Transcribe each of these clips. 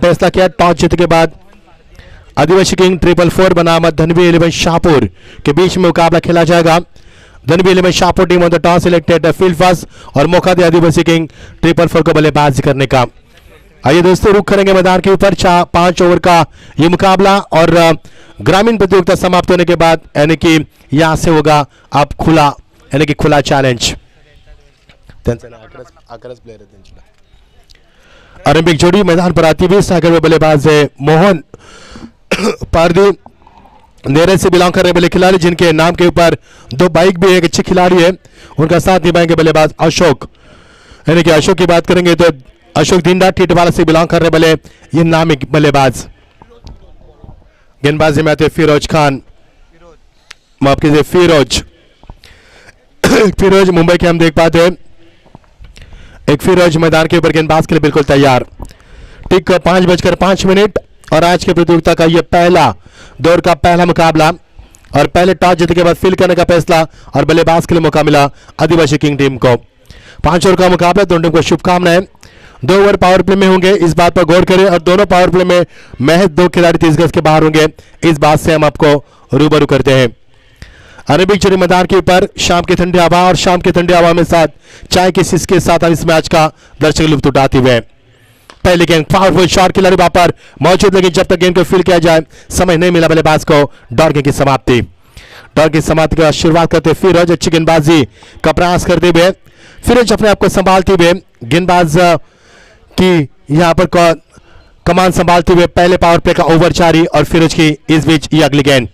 फैसला किया। टॉस जीतने के बाद आदिवासी किंग 444 बनाम धनवी 11 शाहपुर के बीच में मुकाबला खेला जाएगा। Dhanvi 11 Shahpur team on the toss selected field first और मौका दिया आदिवासी किंग 444 को बल्लेबाजी करने का। आइए दोस्तों, रुख करेंगे मैदान के ऊपर। 5 ओवर का ये मुकाबला और ग्रामीण प्रतियोगिता समाप्त होने के बाद यानी कि यहां से होगा आप खुला यानी कि खुला चैलेंज। आरंभिक जोड़ी मैदान पर आती हुई सागर में बल्लेबाज है मोहन पारदी, नेरल से बिलोंग करने वाले खिलाड़ी जिनके नाम के ऊपर 2 बाइक भी एक अच्छे खिलाड़ी है। उनका साथ निभाएंगे बल्लेबाज अशोक, यानी कि अशोक की बात करेंगे तो अशोक दिंडा टिटवाला से बिलोंग करने वाले ये नामी बल्लेबाज। गेंदबाजी में आते फिरोज खान, माफ कीजिए फिरोज मुंबई के हम देख पाते हैं। एक फिरोज मैदान के ऊपर गेंदबाज के लिए बिल्कुल तैयार। ठीक 5:05 और आज के प्रतियोगिता का यह पहला दौर का पहला मुकाबला और पहले टॉस जीतने के बाद फील्ड करने का फैसला और बल्लेबाज के लिए मौका मिला आदिवासी किंग टीम को। 5 ओवर का मुकाबला, दोनों टीम को शुभकामनाएं। 2 ओवर पावर प्ले में होंगे, इस बात पर गौर करें और दोनों पावर प्ले में महज 2 खिलाड़ी 30 गज के बाहर होंगे, इस बात से हम आपको रूबरू करते हैं। अरबिक जोड़ी मैदान के ऊपर शाम की ठंडी हवा और शाम की ठंडी हवा में साथ चाय के सिस के साथ इस मैच का दर्शक लुत्फ उठाते हुए। पहले गेंद पावरफुल शॉट खिलाड़ी वहां पर मौजूद, लेकिन जब तक गेंद को फील्ड किया जाए समय नहीं मिला बल्लेबाज को। डॉर्गे की समाप्ति का शुरुआत करते फिरोज, अच्छी गेंदबाजी का प्रयास करते हुए फिरोज अपने आप को संभालते हुए गेंदबाज की यहां पर कमान संभालते हुए पहले पावर प्ले का ओवर जारी और फिरोज की इस बीच ये अगली गेंद।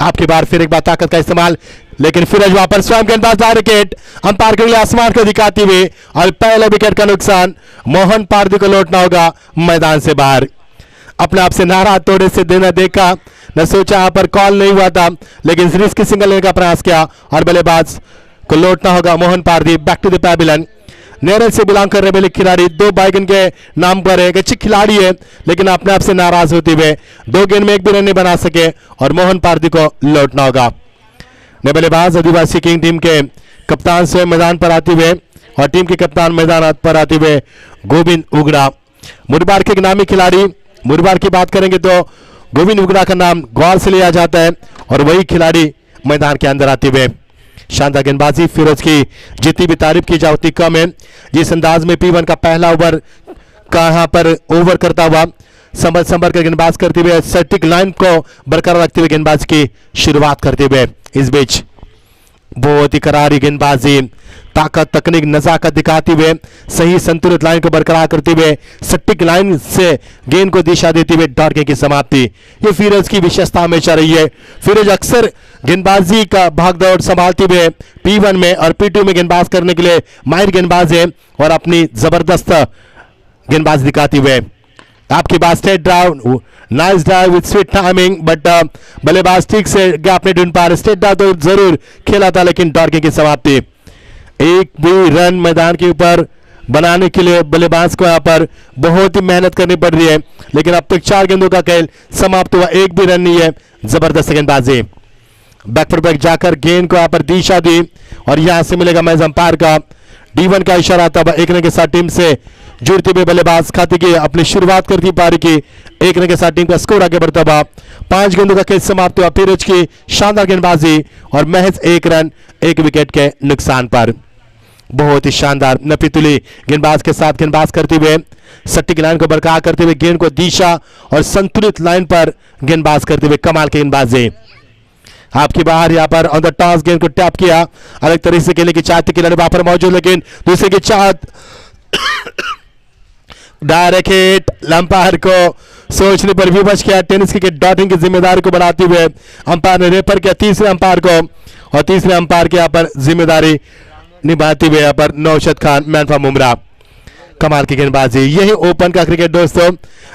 आपकी बार फिर एक बार ताकत का इस्तेमाल, लेकिन फिरोज वहां पर स्वयं गेंदबाज विकेट अंपायर के लिए आसमान को दिखाते हुए और पहले विकेट का नुकसान मोहन पारदी को लौटना होगा मैदान से बाहर। अपने आप से नारा तोड़े से देना देखा, न सोचा यहां पर कॉल नहीं हुआ था, लेकिन रिस्क सिंगल लेने का प्रयास किया और बल्लेबाज को लौटना होगा Mohan Pardi. Back to the pavilion, Neral से बिलोंग करने वाले खिलाड़ी 2 बाइक इनके नाम पर है, एक अच्छी खिलाड़ी है, लेकिन अपने आप से नाराज होते हुए 2 गेंद में 1 भी रन नहीं बना सके और मोहन पारदी को लौटना होगा। बल्लेबाज आदिवासी किंग टीम के कप्तान से मैदान पर आते हुए और टीम के कप्तान मैदान पर आते हुए गोविंद उगड़ा, मुरबार के नामी खिलाड़ी। मुरबार की बात करेंगे तो गोविंद उगड़ा का नाम ग्वाल से लिया जाता है और वही खिलाड़ी मैदान के अंदर आते हुए। शानदार गेंदबाजी फिरोज की जितनी भी तारीफ की जाती कम है। जिस अंदाज में P1 का पहला ओवर का यहां पर ओवर करता हुआ संभल कर गेंदबाज करते हुए सटीक लाइन को बरकरार रखते हुए गेंदबाज की शुरुआत करते हुए इस बीच बहुत ही करारी गेंदबाजी, ताकत, तकनीक, नजाकत दिखाते हुए सही संतुलित लाइन को बरकरार करते हुए सटीक लाइन से गेंद को दिशा देते हुए डॉर्गे की समाप्ति। ये फिरोज की विशेषता हमेशा रही है। फिरोज अक्सर गेंदबाजी का भागदौड़ संभालते हुए P1 में और P2 में गेंदबाज करने के लिए माहिर गेंदबाज है और अपनी जबरदस्त गेंदबाज दिखाते हुए। आपकी बात straight drive, nice drive with sweet timing, but बल्लेबाज ठीक से गैप नहीं ढूंढ पा रहे। स्ट्रेट ड्राइव तो जरूर खेला था, लेकिन डॉर्गे की समाप्ति। एक भी रन मैदान के ऊपर बनाने के लिए बल्लेबाज को यहां पर बहुत ही मेहनत करनी पड़ रही है, लेकिन अब तक 4 गेंदों का खेल समाप्त हुआ, 1 भी रन नहीं है। जबरदस्त गेंदबाजी, बैक पर बैक जाकर गेंद को यहां पर दिशा दी और यहां से मिलेगा मैच अंपायर का D1 का इशारा था। 1 रन के साथ टीम से जुड़ते हुए बल्लेबाज खाते की अपनी शुरुआत करती पारी की 1 रन के साथ टीम का स्कोर आगे बढ़ता हुआ। 5 गेंदों का खेल समाप्त हुआ फिरोज की शानदार गेंदबाजी और महज 1 रन 1 विकेट के नुकसान पर। बहुत ही शानदार नफीतुली गेंदबाज के साथ गेंदबाज करते हुए सटीक लाइन को बरकरार करते हुए गेंद को दिशा और संतुलित लाइन पर गेंदबाज करते हुए कमाल की गेंदबाजी। आपकी बाहर यहां पर ऑन द टॉस गेंद को टैप किया, अलग तरीके से खेलने की चाहती खिलाड़ी वहां पर मौजूद, लेकिन दूसरे की चाहत डायरेक्ट हिट अंपायर को सोचने पर विवश किया। टेनिस क्रिकेट डॉटिंग की जिम्मेदारी को बढ़ाते हुए अंपायर ने रेफर किया तीसरे अंपायर को और तीसरे अंपायर के यहां पर जिम्मेदारी निभाते हुए यहां पर नौशद खान, मैन फ्रॉम मुमरा। कमाल की गेंदबाजी, यही ओपन का क्रिकेट दोस्तों।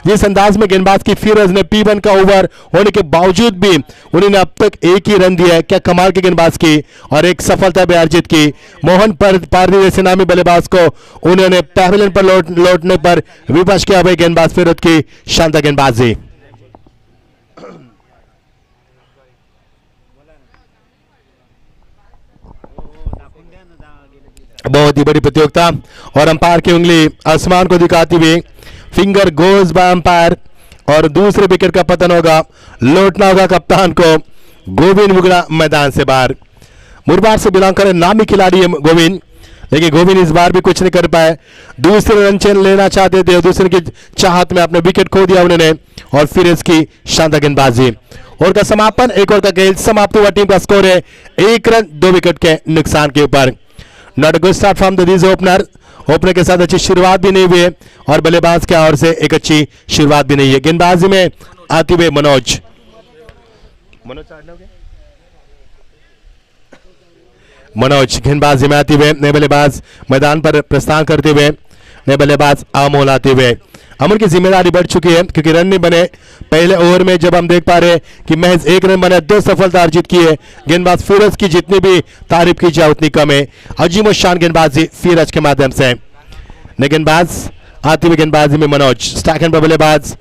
जिस अंदाज में गेंदबाज की फिरोज ने P1 का ओवर होने के बावजूद भी उन्होंने अब तक 1 ही रन दिया है, क्या कमाल की गेंदबाज की और एक सफलता भी अर्जित की। मोहन पारदी जैसे नामी बल्लेबाज को उन्होंने पैविलियन पर लौटने पर विवश किया। वही गेंदबाज फिरोज की शानदार गेंदबाजी। बहुत ही बड़ी प्रतियोगिता और अंपायर की उंगली आसमान को दिखाती हुई फिंगर गोज बाय अंपायर और दूसरे विकेट का पतन होगा, लौटना होगा कप्तान को। गोविंद मुगड़ा मैदान से बाहर। मुरबार से बिलोंग करे नामी खिलाड़ी है गोविंद, लेकिन गोविंद इस बार भी कुछ नहीं कर पाए। दूसरे रन चेन लेना चाहते थे, दूसरे की चाहत में अपने विकेट खो दिया उन्होंने और फिर इसकी शानदार गेंदबाजी। ओवर का समापन, एक ओवर का खेल समाप्त हुआ। टीम का स्कोर है 1 रन 2 विकेट के नुकसान के ऊपर। Not good start from the this opener. Opener के साथ अच्छी शुरुआत भी नहीं हुई है और बल्लेबाज के ओर से एक अच्छी शुरुआत भी नहीं है। गेंदबाजी में आते हुए मनोज गेंदबाजी में आते हुए नए बल्लेबाज मैदान पर प्रस्थान करते हुए नए बल्लेबाज अमोल आते हुए। अमोल की जिम्मेदारी बढ़ चुकी है क्योंकि रन नहीं बने पहले ओवर में। जब हम देख पा रहे हैं कि महज 1 रन बने, 2 सफलता अर्जित की है। गेंदबाज फिरोज की जितनी भी तारीफ की जाए उतनी कम है। अजीम और शान गेंदबाजी फिरोज के माध्यम से। नए गेंदबाज आते हुए गेंदबाजी में मनोज। स्ट्राइक एंड पर बल्लेबाज,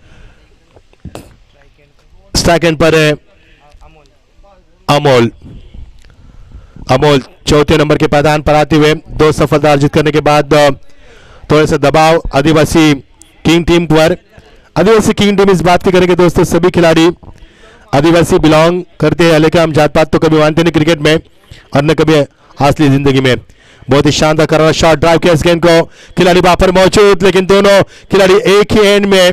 स्ट्राइक एंड पर अमोल। अमोल चौथे नंबर के पायदान पर आते हुए 2 सफलता अर्जित करने के बाद थोड़े से दबाव आदिवासी किंग टीम पर। आदिवासी किंग टीम इस बात की करेंगे दोस्तों, सभी खिलाड़ी आदिवासी बिलोंग करते हैं, लेकिन हम जात पात तो कभी मानते नहीं क्रिकेट में और न कभी असली जिंदगी में। बहुत ही शानदार करारा शॉट ड्राइव किया इस गेंद को, खिलाड़ी वहां पर मौजूद, लेकिन दोनों खिलाड़ी एक ही एंड में।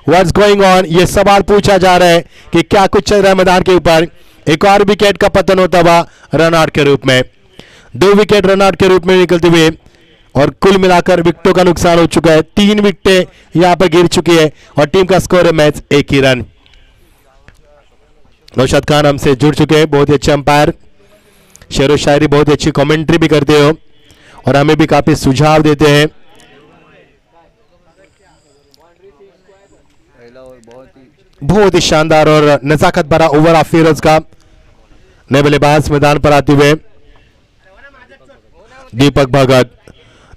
व्हाट्स गोइंग ऑन, ये सवाल पूछा जा रहा है कि क्या कुछ चल रहा है मैदान के ऊपर। एक और विकेट का पतन होता हुआ रन आउट के रूप में, 2 विकेट रन आउट के रूप में निकलते हुए और कुल मिलाकर विकेटों का नुकसान हो चुका है। 3 विकेटें यहां पर गिर चुकी है और टीम का स्कोर है मैच 1 ही रन। नौशाद खान हमसे जुड़ चुके हैं, बहुत ही अच्छे अंपायर, शेरो शायरी, बहुत ही अच्छी कमेंट्री भी करते हो और हमें भी काफी सुझाव देते हैं। बहुत ही शानदार और नजाकत भरा ओवर ऑफ फिरोज का। नए बल्लेबाज मैदान पर आते हुए दीपक भगत।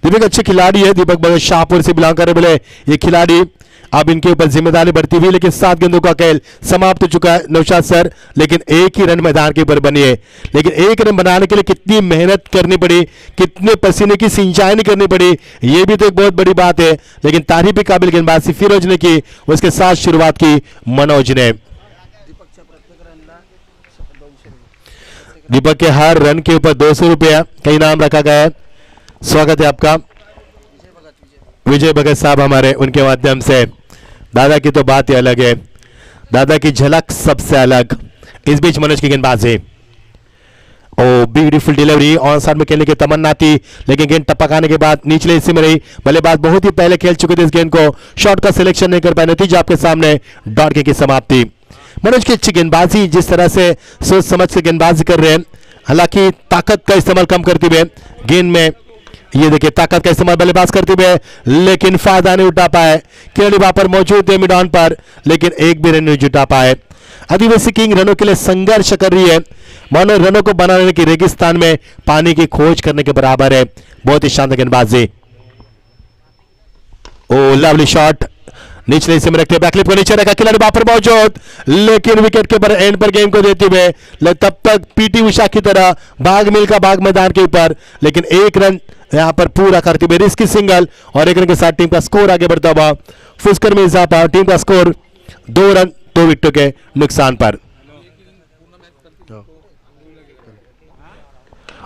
दीपक अच्छे खिलाड़ी है, दीपक भगत शाहपुर से बिलोंग करे बोले ये खिलाड़ी। अब इनके ऊपर जिम्मेदारी बढ़ती हुई, लेकिन 7 गेंदों का खेल समाप्त हो चुका है नौशाद सर, लेकिन 1 ही रन मैदान के ऊपर बनी है। लेकिन 1 रन बनाने के लिए कितनी मेहनत करनी पड़ी, कितने पसीने की सिंचाई करनी पड़ी, ये भी तो एक बहुत बड़ी बात है। लेकिन तारीफ भी काबिल गेंदबाजी फिरोज ने की, उसके साथ शुरुआत की मनोज ने। दीपक के हर रन के ऊपर 200 रुपया का इनाम रखा गया है। स्वागत है आपका विजय भगत साहब हमारे, उनके माध्यम से। दादा की तो बात ही अलग है, दादा की झलक सबसे अलग। इस बीच मनोज की गेंदबाजी, ओ ब्यूटीफुल डिलीवरी, ऑन साइड में खेलने की तमन्ना थी, लेकिन गेंद टपकाने के बाद निचले हिस्से में रही। बल्लेबाज बहुत ही पहले खेल चुके थे इस गेंद को, शॉट का सिलेक्शन नहीं कर पाए, नतीजा आपके सामने, डॉट की समाप्ति। मनोज की अच्छी गेंदबाजी, जिस तरह से सोच समझ के गेंदबाजी कर रहे हैं, हालांकि ताकत का इस्तेमाल कम करते हुए गेंद में, ये देखिए ताकत का इस्तेमाल बल्लेबाज करते हुए, लेकिन फायदा नहीं उठा पाए। खिलाड़ी वहां पर मौजूद है मिड ऑन पर, लेकिन एक भी रन नहीं जुटा पाए। आदिवासी किंग रनों के लिए संघर्ष कर रही है, मानो रनों को बनाने की रेगिस्तान में पानी की खोज करने के बराबर है। बहुत ही शानदार गेंदबाजी, ओ लवली शॉट, निचले हिस्से में रखते हुए बैकलिप को नीचे रखा, खिलाड़ी वहां पर मौजूद, लेकिन विकेट के ऊपर एंड पर गेंद को देते हुए तब तक पीटी उषा की तरह भाग मिल्खा भाग मैदान के ऊपर, लेकिन 1 रन यहां पर पूरा करते हुए रिस्की सिंगल और 1 रन के साथ टीम का स्कोर आगे बढ़ता हुआ, फुस्कर में इजाफा। टीम का स्कोर 2 रन 2 विकेटों के नुकसान पर।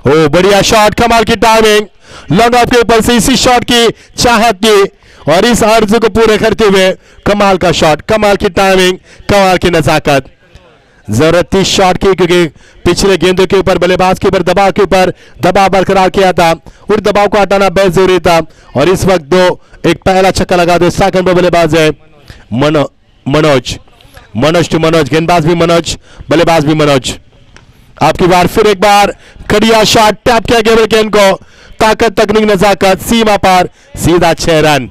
ओ बढ़िया शॉट, कमाल की टाइमिंग, लॉन्ग ऑफ के ऊपर से इसी शॉट की चाहत थी और इस आरज़ू को पूरे करते हुए कमाल का शॉट, कमाल की टाइमिंग, कमाल की नजाकत। जरूरत थी शॉट की, क्योंकि पिछले गेंदों के ऊपर बल्लेबाज के ऊपर दबाव के ऊपर दबाव बरकरार किया था, उस दबाव को हटाना बेहद जरूरी था। और इस वक्त एक पहला छक्का लगा दो, सेकंड पर बल्लेबाज है मनोज टू मनोज, गेंदबाज भी मनोज, बल्लेबाज भी मनोज। आपकी बार फिर एक बार कड़िया शॉट, टैप किया गया गेंद को, ताकत, तकनीक, नजाकत, सीमा पार, सीधा 6 रन।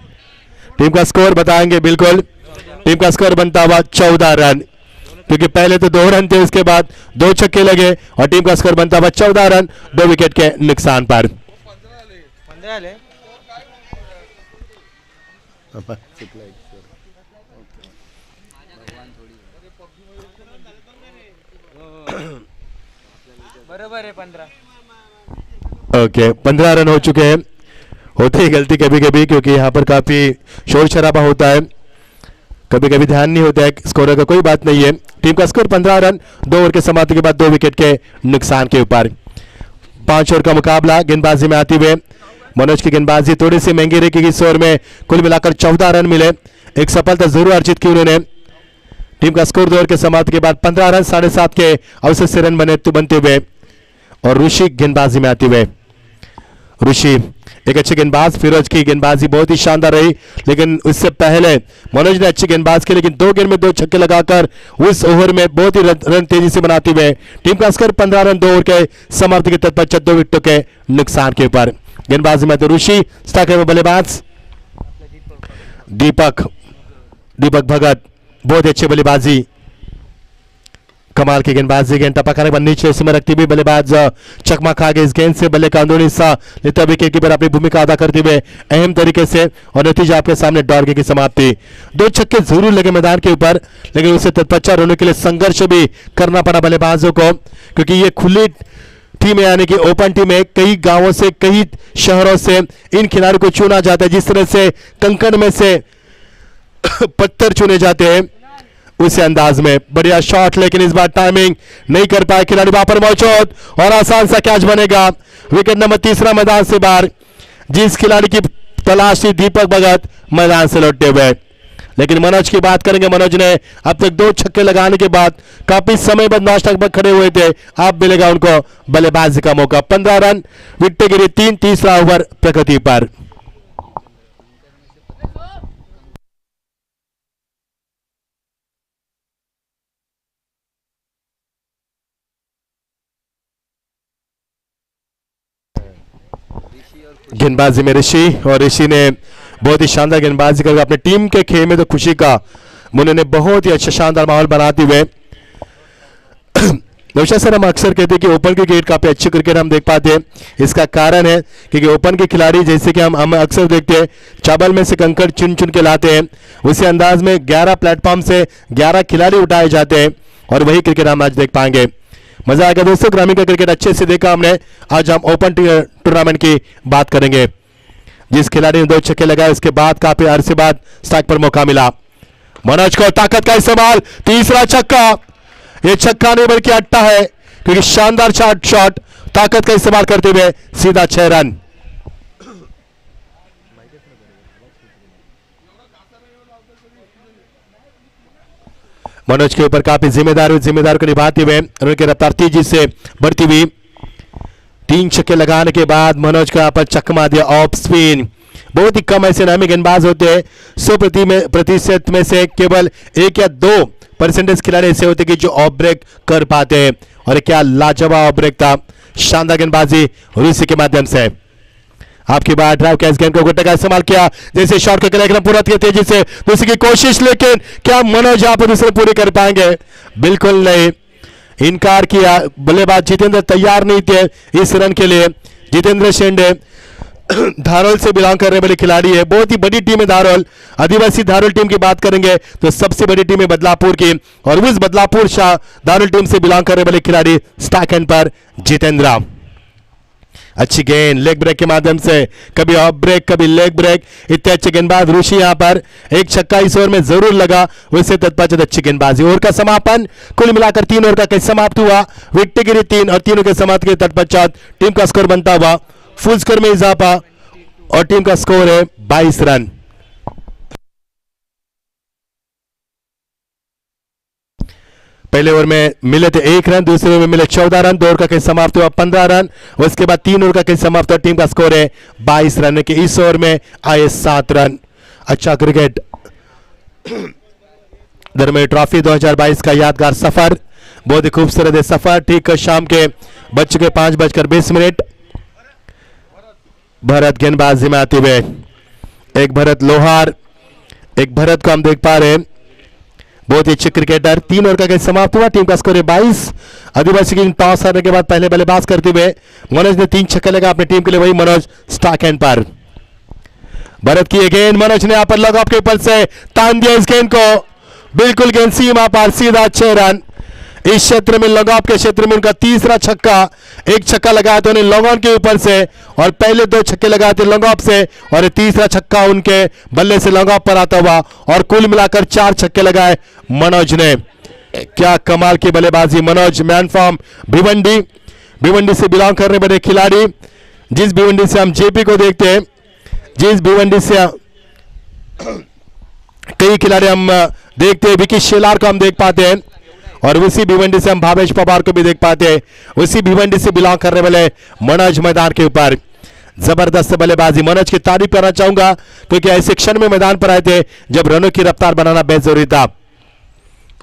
टीम का स्कोर बताएंगे, बिल्कुल टीम का स्कोर बनता हुआ 14 रन, क्योंकि पहले तो 2 रन थे, उसके बाद 2 छक्के लगे और टीम का स्कोर बनता हुआ 14 रन 2 विकेट के नुकसान पर। बराबर है 15। ओके 15 रन हो चुके हैं होती है गलती कभी कभी, क्योंकि यहाँ पर काफी शोर शराबा होता है, कभी कभी ध्यान नहीं होता है स्कोर का। कोई बात नहीं है। टीम का स्कोर 15 रन 2 ओवर के समाप्ति के बाद 2 विकेट के नुकसान के ऊपर। 5 ओवर का मुकाबला गेंदबाजी में आते हुए मनोज की गेंदबाजी थोड़ी सी महंगी रही क्योंकि इस ओवर में कुल मिलाकर 14 रन मिले। एक सफलता जरूर अर्जित की उन्होंने। टीम का स्कोर 2 ओवर के समाप्ति के बाद 15 रन 7.5 के अवसर से रन बनते हुए और ऋषि गेंदबाजी में आते हुए। ऋषि एक अच्छे गेंदबाज, फिरोज की गेंदबाजी बहुत ही शानदार रही, लेकिन उससे पहले मनोज ने अच्छी गेंदबाज की, लेकिन 2 गेंद में 2 छक्के लगाकर उस ओवर में बहुत ही रन तेजी से बनाते हुए टीम का स्कोर 15 रन 2 ओवर के समाप्ति के तत्पश्चात 2 विकेटों के नुकसान के ऊपर। गेंदबाजी में तो ऋषि, स्टार्टर में बल्लेबाज दीपक भगत, बहुत अच्छी बल्लेबाजी, कमाल की गेंदबाजी। गेंद टपकाने पर नीचे उसमें रखती हुई बल्लेबाज चकमा खा गए। इस गेंद से बल्ले का अंदरूनी हिस्सा लेते हुए विकेट कीपर अपनी भूमिका अदा करते हुए अहम तरीके से, और नतीजा आपके सामने डॉट की समाप्ति। 2 छक्के जरूर लगे मैदान के ऊपर, लेकिन उसे तत्पश्चात होने के लिए संघर्ष भी करना पड़ा बल्लेबाजों को, क्योंकि ये खुली टीम है, यानी कि ओपन टीम है। कई गांवों से, कई शहरों से इन खिलाड़ियों को चुना जाता है। जिस तरह से कंकड़ में से पत्थर चुने जाते हैं, उसी अंदाज में बढ़िया शॉट, लेकिन इस बार टाइमिंग नहीं कर पाए खिलाड़ी। वहां पर मौजूद और आसान सा कैच बनेगा। विकेट नंबर 3 मैदान से बाहर। जिस खिलाड़ी की तलाश थी दीपक भगत मैदान से लौटते हुए, लेकिन मनोज की बात करेंगे। मनोज ने अब तक 2 छक्के लगाने के बाद काफी समय बाद नाश्ता पर खड़े हुए थे। अब मिलेगा उनको बल्लेबाजी का मौका। 15 रन, विकेट गिरी 3, तीसरा ओवर प्रकृति पर। गेंदबाजी में ऋषि, और ऋषि ने बहुत ही शानदार गेंदबाजी करके अपने टीम के खेल में तो खुशी का उन्होंने बहुत ही अच्छा शानदार माहौल बनाते हुए। नौशाद सर, हम अक्सर कहते हैं कि ओपन क्रिकेट काफी अच्छी क्रिकेट हम देख पाते हैं। इसका कारण है क्योंकि ओपन के खिलाड़ी, जैसे कि हम अक्सर देखते हैं, चावल में से कंकड़ चुन चुन के लाते हैं। उसी अंदाज में 11 प्लेटफॉर्म से 11 खिलाड़ी उठाए जाते हैं, और वही क्रिकेट हम आज देख पाएंगे। मजा आएगा दोस्तों। ग्रामीण का क्रिकेट अच्छे से देखा हमने। आज हम ओपन टूर्नामेंट की बात करेंगे। जिस खिलाड़ी ने 2 छक्के लगाए, उसके बाद काफी अरसे बाद स्ट्राइक पर मौका मिला। मनोज को ताकत का इस्तेमाल, तीसरा छक्का। ये छक्का नहीं बल्कि अट्टा है, क्योंकि शानदार शॉट, ताकत का इस्तेमाल करते हुए सीधा 6 रन। मनोज के ऊपर काफी जिम्मेदार को निभाते हुए उनकी रफ्तार तेजी से बढ़ती हुई। 3 छक्के लगाने के बाद मनोज का पर चकमा दिया ऑफ स्पिन। बहुत ही कम ऐसे नामी गेंदबाज होते हैं। 100% में से केवल 1 या 2% खिलाड़ी ऐसे होते कि जो ऑफ ब्रेक कर पाते हैं, और क्या लाजवाब ऑफ ब्रेक था। शानदार गेंदबाजी ऋषि के माध्यम से। आपकी बात ड्राइव कैच गेंद को गुट्टे का इस्तेमाल किया, जैसे शॉट को एकदम पूरा किया तेजी से दूसरी की कोशिश, लेकिन क्या मनोज यहां पर दूसरे पूरी कर पाएंगे? बिल्कुल नहीं, इनकार किया। बल्लेबाज जितेंद्र तैयार नहीं थे इस रन के लिए। जितेंद्र शेंडे धारोल से बिलोंग करने वाले खिलाड़ी है। बहुत ही बड़ी टीम है धारोल। आदिवासी धारोल टीम की बात करेंगे तो सबसे बड़ी टीम है बदलापुर की, और उस बदलापुर शाह धारोल टीम से बिलोंग करने वाले खिलाड़ी स्टैक एंड पर जितेंद्र। अच्छी गेंद लेग ब्रेक के माध्यम से, कभी ऑफ ब्रेक कभी लेग ब्रेक। इतने अच्छे गेंदबाज ऋषि यहां पर। एक छक्का इस ओवर में जरूर लगा, वैसे तत्पश्चात अच्छी गेंदबाजी। ओवर का समापन कुल मिलाकर 3 ओवर का समाप्त हुआ। विकेट गिरी 3, और 3 के समाप्त के तत्पश्चात टीम का स्कोर बनता हुआ फुल स्कोर में इजाफा, और टीम का स्कोर है 22 रन। पहले ओवर में मिले थे 1 रन, दूसरे ओवर में मिले 14 रन। 2 ओवर का खेल समाप्त हुआ 15 रन, उसके बाद 3 ओवर का खेल समाप्त हुआ। टीम का स्कोर है 22 रन के इस ओवर में आए 7 रन। अच्छा क्रिकेट। धर्मेंद्र ट्रॉफी 2022 का यादगार सफर, बहुत ही खूबसूरत है सफर। ठीक शाम के बज चुके 5:20। भरत गेंदबाजी में आते हुए, एक भरत लोहार, एक भरत को हम देख पा रहे हैं। बहुत ही अच्छे क्रिकेटर। 3 ओवर का खेल समाप्त हुआ। टीम का स्कोर है 22। आदिवासी की टॉस हारने के बाद पहले बल्लेबाज करते हुए मनोज ने 3 छक्के लगा अपनी टीम के लिए। वही मनोज स्टार्क एंड पर। भरत की गेंद, मनोज ने यहां पर लॉकऑफ के ऊपर से तान दिया इस गेंद को। बिल्कुल गेंद सीमा पर, सीधा 6 रन। इस क्षेत्र में लॉन्ग ऑफ के क्षेत्र में उनका तीसरा छक्का, एक छक्का लगाया था उन्हें लॉन्ग ऑन के ऊपर से और पहले 2 छक्के लगाए थे लॉन्ग ऑफ से और तीसरा छक्का उनके बल्ले से लॉन्ग ऑफ पर आता हुआ और कुल मिलाकर 4 छक्के लगाए मनोज ने। क्या कमाल की बल्लेबाजी मनोज, मैन फ्रॉम भिवंडी से बिलोंग करने वाले खिलाड़ी, जिस भिवंडी से हम जेपी को देखते हैं, जिस भिवंडी से कई खिलाड़ी हम देखते हैं, विकी शेलार को हम देख पाते हैं और उसी भिवंडी से हम भावेश पवार को भी देख पाते हैं। उसी भिवंडी से बिलोंग करने वाले मनोज मैदान के ऊपर जबरदस्त बल्लेबाजी। मनोज की तारीफ करना चाहूंगा क्योंकि ऐसे क्षण में मैदान पर आए थे जब रनों की रफ्तार बनाना बेहद जरूरी था।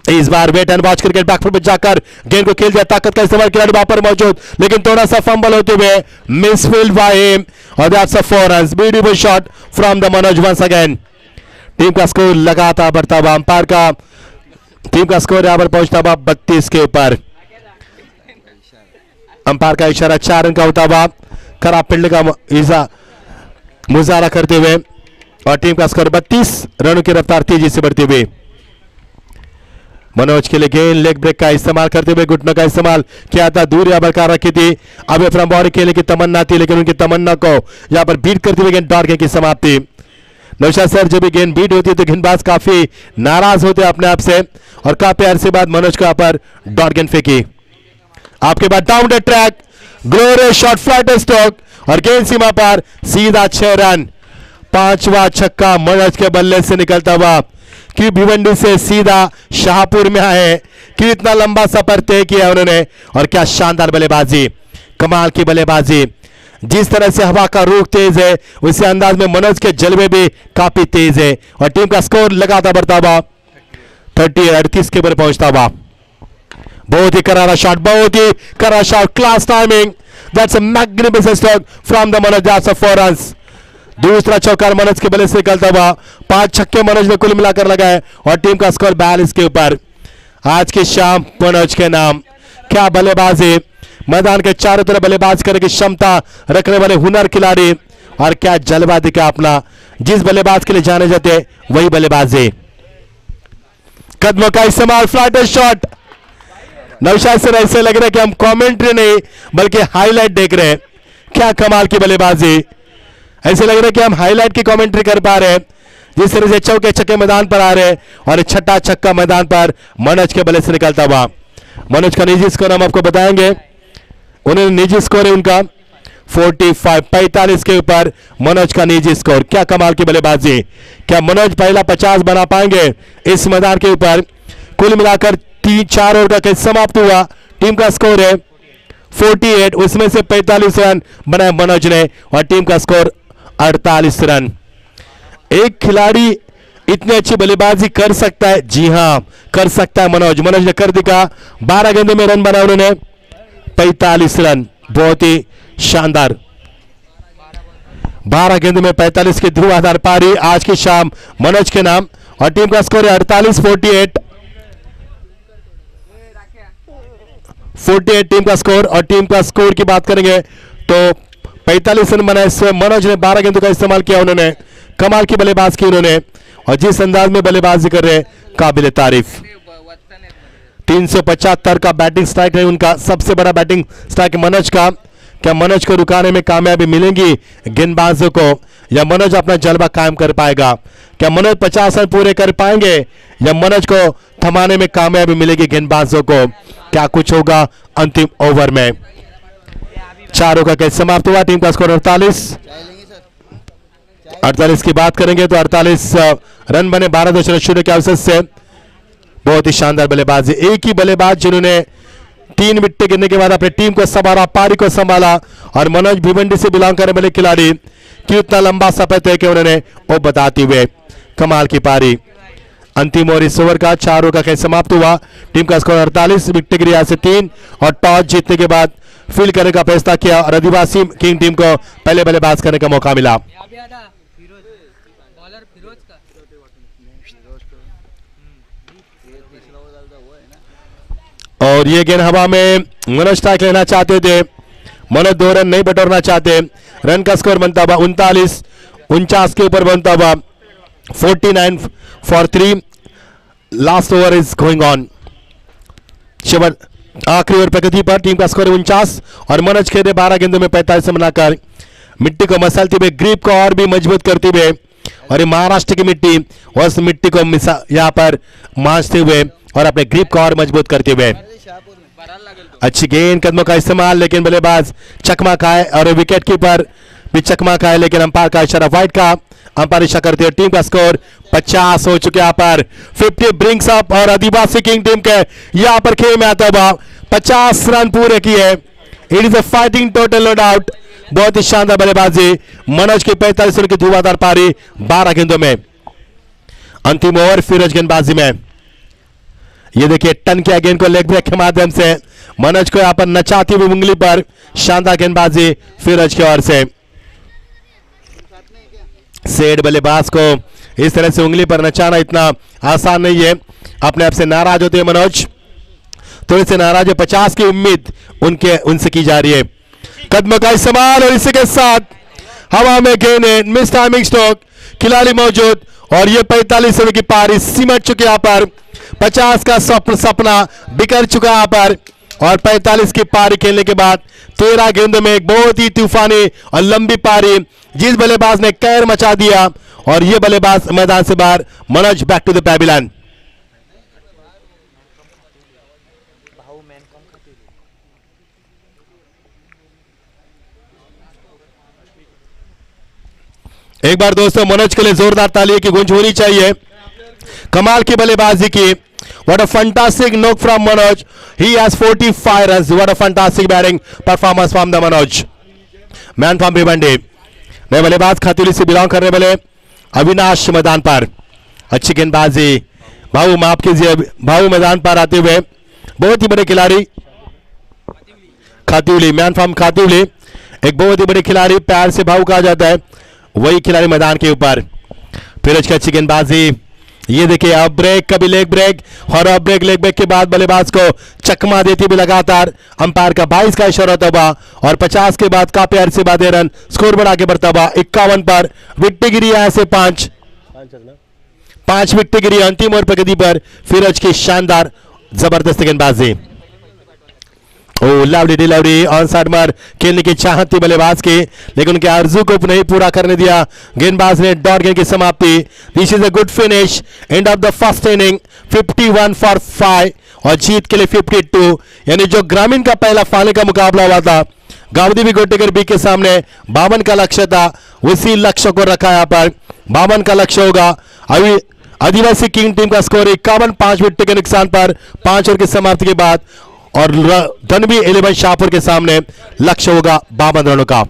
इस बार wait and watch cricket back foot में जाकर गेंद को खेल दिया, ताकत का इस्तेमाल खिलाड़ी वहां पर मौजूद, लेकिन थोड़ा सा फंबल होते हुए मिसफील्ड बाय हिम और that's a 4 runs. Beautiful shot from the Manoj once again. Team का स्कोर लगातार बढ़ता हुआ, अंपायर का टीम का स्कोर यहां पर पहुंचता हुआ 32 के ऊपर। अंपायर का इशारा 4 रन का होता हुआ, खराब फील्ड का मुजाहरा करते हुए और टीम का स्कोर 32 रनों की रफ्तार तेजी से बढ़ती हुई। मनोज के लिए गेंद लेग ब्रेक का इस्तेमाल करते हुए घुटनों का इस्तेमाल किया था, दूर या बरकरार रखी थी। अब फ्रॉम बॉडी खेलने की तमन्ना थी, लेकिन उनकी तमन्ना को यहां पर बीट करते हुए गेंद डॉट गेंद की समाप्ति। नौशाद सर, जब भी गेंद बीट होती है तो गेंदबाज काफी नाराज होते हैं अपने आप से और काफी अरसे बाद मनोज को यहां पर डॉट गेंद फेंकी। आपके बाद down the track glorious shot, flat stroke और गेंद सीमा पर सीधा 6 रन। 5वां छक्का मनोज के बल्ले से निकलता हुआ। कि भिवंडी से सीधा शाहपुर में आए, कि इतना लंबा सफर तय किया उन्होंने और क्या शानदार बल्लेबाजी, कमाल की बल्लेबाजी। जिस तरह से हवा का रुख तेज है उसी अंदाज में मनोज के जलवे भी काफी तेज है और टीम का स्कोर लगातार बढ़ता हुआ 38 के ऊपर पहुंचता हुआ। बहुत ही करारा शॉट, बहुत ही करारा shot, class timing, that's a magnificent stroke from the Manoj, that's a 4 runs. दूसरा चौका मनोज के बल्ले से निकलता हुआ, 5 छक्के मनोज ने कुल मिलाकर लगाए और टीम का स्कोर 42 के ऊपर। आज की शाम मनोज के नाम। क्या बल्लेबाजी, मैदान के चारों तरफ बल्लेबाज करने की क्षमता रखने वाले हुनर खिलाड़ी और क्या जलवा दिखा अपना। जिस बल्लेबाज के लिए जाने जाते वही बल्लेबाजी। कदमों का इस्तेमाल, फ्लैट शॉट। नौशाद सर, ऐसे लग रहा है कि हम कमेंट्री नहीं बल्कि हाईलाइट देख रहे हैं। क्या कमाल की बल्लेबाजी, ऐसे लग रहा है कि हम हाईलाइट की कमेंट्री कर पा रहे हैं। जिस तरह से चौके छक्के मैदान पर आ रहे हैं और छठा छक्का मैदान पर मनोज के बल्ले से निकलता हुआ। मनोज का निजी स्कोर हम आपको बताएंगे, उन्हें निजी स्कोर है उनका 45 के ऊपर मनोज का निजी स्कोर। क्या कमाल की बल्लेबाजी, क्या मनोज पहला 50 बना पाएंगे इस मैदान के ऊपर। कुल मिलाकर 3-4 ओवर का खेल समाप्त हुआ, टीम का स्कोर है 48, उसमें से 45 रन बनाए मनोज ने और टीम का स्कोर 48 रन। एक खिलाड़ी इतनी अच्छी बल्लेबाजी कर सकता है, जी हां कर सकता है मनोज ने कर दिखा। 12 गेंदों में रन बनाए उन्होंने, 45 रन, बहुत ही शानदार। 12 गेंदों में 45 की धुआंधार पारी आज की शाम मनोज के नाम और टीम का स्कोर है 48 टीम का स्कोर। और टीम का स्कोर की बात करेंगे तो 45 रन बनाए इसमें मनोज ने 12 गेंदों का इस्तेमाल किया, उन्होंने कमाल की बल्लेबाज की उन्होंने और जिस अंदाज में बल्लेबाजी कर रहे हैं काबिल तारीफ। 375 का बैटिंग स्ट्राइक है उनका, सबसे बड़ा बैटिंग स्ट्राइक मनोज का। क्या मनोज को रुकाने में कामयाबी मिलेंगी गेंदबाजों को या मनोज अपना जलवा कायम कर पाएगा। क्या मनोज 50 रन पूरे कर पाएंगे या मनोज को थमाने में कामयाबी मिलेगी गेंदबाजों को। क्या कुछ होगा अंतिम ओवर में। 4 ओवर का समाप्त हुआ, टीम का स्कोर 48 की बात करेंगे तो 48 रन बने 12.0 के अवसर से। बहुत ही शानदार बल्लेबाजी, एक ही बल्लेबाज जिन्होंने 3 विकेट गिरने के बाद अपनी टीम को संभाला, पारी को संभाला और मनोज भिवंडी से बिलोंग करने वाले खिलाड़ी कि उतना लंबा सफर तय किया उन्होंने वो बताते हुए कमाल की पारी। अंतिम ओवर इस ओवर का 4 ओवर का खेल समाप्त हुआ, टीम का स्कोर 48, विकेट गिरी से 3 और टॉस जीतने के बाद फील्ड करने का फैसला किया और आदिवासी किंग टीम को पहले बल्लेबाज करने का मौका मिला। और ये गेंद हवा में मनोज स्ट्राइक लेना चाहते थे, मनोज 2 रन नहीं बटोरना चाहते। रन का स्कोर बनता हुआ 49 के ऊपर बनता हुआ 49 for 3। Last over is going on. शिवर आखिरी ओवर प्रगति पर, टीम का स्कोर 49 और मनोज खेर ने 12 गेंदों में 45 बनाकर मिट्टी को मसलते हुए ग्रिप को और भी मजबूत करते हुए, और ये महाराष्ट्र की मिट्टी, उस मिट्टी को यहाँ पर मांझते हुए और अपने ग्रिप को और मजबूत करते हुए। अच्छी गेंद, कदमों का इस्तेमाल, लेकिन बल्लेबाज चकमा खाए और विकेट कीपर भी चकमा खाए, लेकिन अंपायर का इशारा वाइड का, अंपायर इशारा करते हुए टीम का स्कोर 50 हो चुके यहाँ पर। 50 ब्रिंग्स अप और आदिवासी किंग टीम के यहाँ पर खेल में आता हुआ 50 रन पूरे किए। It is a fighting total, no doubt. बहुत ही शानदार बल्लेबाजी, मनोज की 45 रन की धुआंधार पारी 12 गेंदों में। अंतिम ओवर फिरोज गेंदबाजी में, ये देखिए टन किया गेंद को लेग ब्रेक के माध्यम से, मनोज को यहां पर नचाती हुई उंगली पर शानदार गेंदबाजी फिरोज की ओर से। सेठ बल्लेबाज को इस तरह से उंगली पर नचाना इतना आसान नहीं है। अपने आप से नाराज होते हैं मनोज, थोड़े से नाराज है। 50 की उम्मीद उनसे की जा रही है। कदम का इस्तेमाल और इसी के साथ हवा में गेंद, मिस टाइमिंग स्ट्रोक, खिलाड़ी मौजूद और ये 45 रन की पारी सिमट चुके यहाँ पर। 50 का सपना बिखर चुका यहाँ पर, और 45 की पारी खेलने के बाद 13 गेंदों में एक बहुत ही तूफानी और लंबी पारी, जिस बल्लेबाज ने कहर मचा दिया, और ये बल्लेबाज मैदान से बाहर। Manoj back to the pavilion. एक बार दोस्तों मनोज के लिए जोरदार तालियों की गूंज होनी चाहिए। कमाल की बल्लेबाजी की। What a fantastic knock from Manoj. He has 45 runs. What a fantastic batting performance from the Manoj. Man from Bhiwandi, नए बल्लेबाज खातूली से बिलोंग करने वाले अविनाश मैदान पर। अच्छी गेंदबाजी, भाऊ माफ कीजिए, भाऊ मैदान पर आते हुए बहुत ही बड़े खिलाड़ी खातूली, मैन फ्रॉम खातूली, एक बहुत ही बड़े खिलाड़ी, प्यार से भाऊ कहा जाता है, वही खिलाड़ी मैदान के ऊपर। फिरोज की अच्छी गेंदबाजी, ये देखिए अब ब्रेक, कभी लेग ब्रेक, और अब ब्रेक, लेग ब्रेक के बाद बल्लेबाज को चकमा देती भी लगातार। अंपायर का 22 का इशारा होता हुआ, और 50 के बाद काफी अरसे बाद रन स्कोर बढ़ा के बढ़ता हुआ 51 पर विकेट गिरी, यहां से 5 विकेट गिरी अंतिम ओवर प्रगति पर। फिरोज की शानदार जबरदस्त गेंदबाजी। Oh lovely lovely on side मार खेलने की चाहत थी बल्लेबाज की, लेकिन उनके आरजू को नहीं पूरा करने दिया गेंदबाज ने। डॉट गेंद की समाप्ति। This is a good finish, end of the first inning. 51 for 5 और जीत के लिए 52, यानी जो ग्रामीण का पहला फाइनल का मुकाबला हुआ था गावदी भी गोटेकर बी के सामने 52 का लक्ष्य था, उसी लक्ष्य को रखा यहाँ पर। 52 का लक्ष्य होगा। अभी आदिवासी किंग टीम का स्कोर 51, 5 विकेट के नुकसान पर 5 ओवर की समाप्ति के बाद, और धनवी 11 शाहपुर के सामने लक्ष्य होगा 52 रनों का।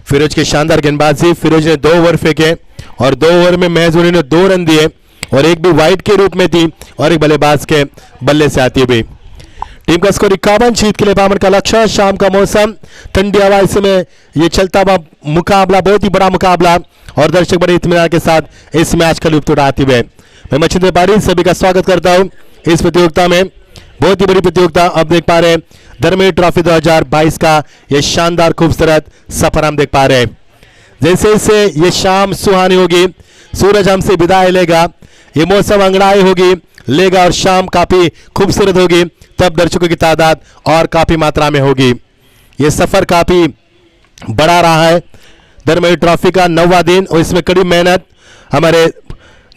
फिरोज की शानदार गेंदबाजी। फिरोज ने 2 ओवर फेंके और 2 ओवर में महज उन्होंने 2 रन दिए, और एक भी वाइड के रूप में थी, और एक बल्लेबाज के बल्ले से आती हुई। टीम का स्कोर 51, जीत के लिए 52 का लक्ष्य। शाम का मौसम, ठंडी हवा, इसमें ये चलता हुआ मुकाबला, बहुत ही बड़ा मुकाबला, और दर्शक बड़े इत्मीनान के साथ इस मैच का लुत्फ उठाते हुए। मैं मच्छिंद्र पारी सभी का स्वागत करता हूं इस प्रतियोगिता में। बहुत ही बड़ी प्रतियोगिता अब देख पा रहे हैं, धर्मेंद्र ट्रॉफी 2022 का ये शानदार खूबसूरत सफर हम देख पा रहे हैं। जैसे जैसे ये शाम सुहानी होगी, सूरज हमसे विदाई लेगा, ये मौसम अंगड़ाई होगी लेगा, और शाम काफी खूबसूरत होगी, तब दर्शकों की तादाद और काफी मात्रा में होगी। ये सफर काफी बड़ा रहा है। धर्मेंद्र ट्रॉफी का 9वां दिन, और इसमें कड़ी मेहनत हमारे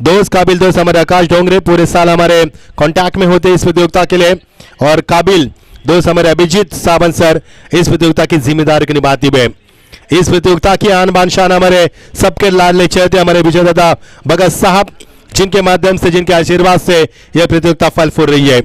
दोस्त, काबिल दोस्त हमारे आकाश डोंगरे पूरे साल हमारे कांटेक्ट में होते हैं इस प्रतियोगिता के लिए, और काबिल दोस्त हमारे अभिजीत सावंत सर इस प्रतियोगिता की जिम्मेदारी को निभाते हुए। इस प्रतियोगिता की आन बान शान हमारे सबके लाडले चहेते हमारे विजय दादा भगत साहब, जिनके माध्यम से, जिनके आशीर्वाद से यह प्रतियोगिता फल फूल रही है।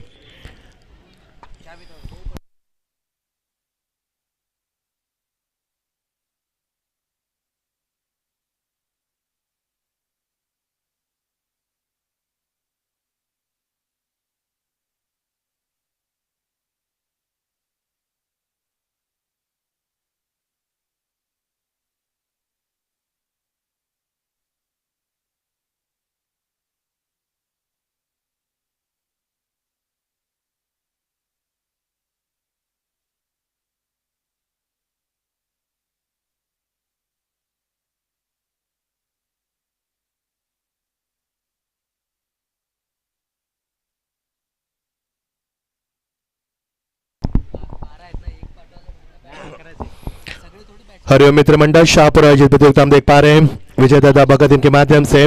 हरिओम मित्र मंडल शाहपुर आयोजित प्रतियोगिता हम देख पा रहे हैं। विजय दादा भगत इनके माध्यम से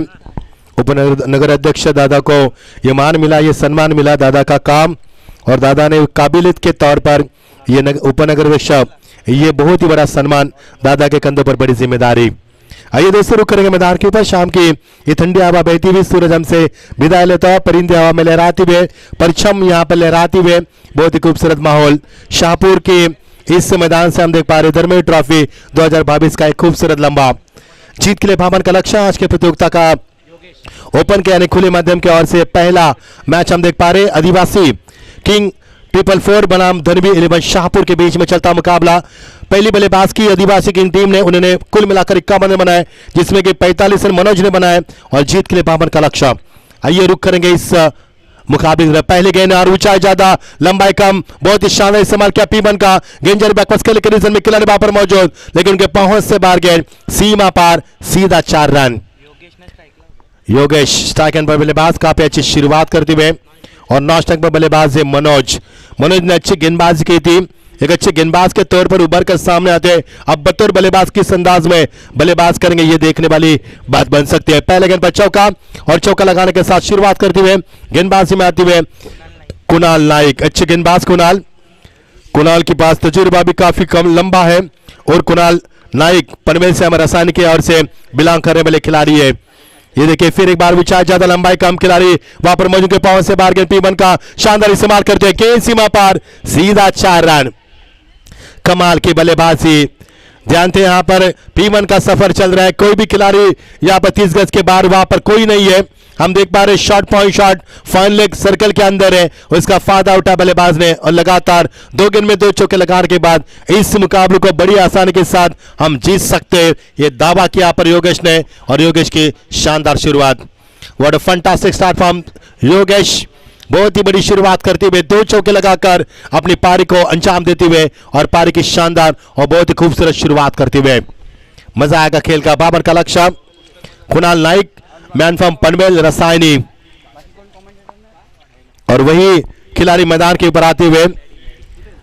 उपनगर अध्यक्ष दादा को ये मान मिला, ये सम्मान मिला दादा का काम, और दादा ने काबिलियत के तौर पर ये उपनगर अध्यक्ष ये बहुत ही बड़ा सम्मान, दादा के कंधों पर बड़ी जिम्मेदारी। आइए दोस्तों रुक करेंगे मैदान के ऊपर। शाम की ये ठंडी हवा बहती हुई, सूरज हमसे विदाई लेता है, परिंदे हवा में लहराते हुए, परछम यहाँ पर लहराते हुए, बहुत ही खूबसूरत माहौल शाहपुर के इस मैदान से हम देख पा रहे। धर्मेंद्र ट्रॉफी 2022 का एक खूबसूरत लंबा जीत के लिए भावन का लक्ष्य। आज के प्रतियोगिता का ओपन के यानी खुले माध्यम के ओर से पहला मैच हम देख पा रहे। आदिवासी किंग 444 बनाम धनवी 11 शाहपुर के बीच में चलता मुकाबला। पहली बल्लेबाज की आदिवासी किंग टीम ने, उन्होंने कुल मिलाकर 51 रन बनाए, जिसमें कि 45 रन मनोज ने बनाए और जीत के लिए भावन का लक्ष्य। आइए रुक करेंगे इस मुकाबले। पहले गेंद और ऊंचाई ज्यादा, लंबाई कम, बहुत ही शानदार इस्तेमाल किया पीमन का। गेंद जारी बैकवर्ड के लिए रीजन में खिलाड़ी वहां पर मौजूद, लेकिन उनके पहुंच से बाहर गेंद सीमा पार, सीधा 4 रन। योगेश स्ट्राइक एंड पर बल्लेबाज, काफी अच्छी शुरुआत करते हुए, और नॉन स्ट्राइक पर बल्लेबाज है मनोज। मनोज ने अच्छी गेंदबाजी की थी, एक अच्छे गेंदबाज के तौर पर उभर कर सामने आते हैं। अब बतौर बल्लेबाज किस अंदाज में बल्लेबाज करेंगे ये देखने वाली बात बन सकती है। पहले गेंद पर चौका, और चौका लगाने के साथ शुरुआत करते हुए गेंदबाजी में आते हुए कुणाल नाइक, अच्छे गेंदबाज कुणाल के पास तजुर्बा भी काफी कम लंबा है, और कुणाल नाइक पनवेल से हमारे रासायनिक की ओर से बिलोंग करने वाले खिलाड़ी है। ये देखिए फिर एक बार विचार ज्यादा, लंबाई कम, खिलाड़ी वहां पर मौजूद के पांव से बाहर गेंद पीमन का शानदार इस्तेमाल करते हैं, गेंद सीमा पार, सीधा 4 रन। कमाल की बल्लेबाजी, ध्यान थे यहाँ पर पीमन का सफर चल रहा है, कोई भी खिलाड़ी यहाँ पर 30 गज के बाहर वहां पर कोई नहीं है। हम देख पा रहे short point shot fine leg circle के अंदर है, उसका फायदा उठा बल्लेबाज ने, और लगातार 2 गेंद में 2 चौके लगाने के बाद इस मुकाबले को बड़ी आसानी के साथ हम जीत सकते हैं, ये दावा किया पर योगेश ने, और योगेश की शानदार शुरुआत। What a fantastic start from Yogesh, बहुत ही बड़ी शुरुआत करते हुए 2 चौके लगाकर अपनी पारी को अंजाम देते हुए, और पारी की शानदार और बहुत ही खूबसूरत शुरुआत करते हुए। मजा आएगा खेल का। बाबर का लक्ष्य कुणाल नाइक, मैन फ्रॉम पनवेल रसायनी, और वही खिलाड़ी मैदान के ऊपर आते हुए,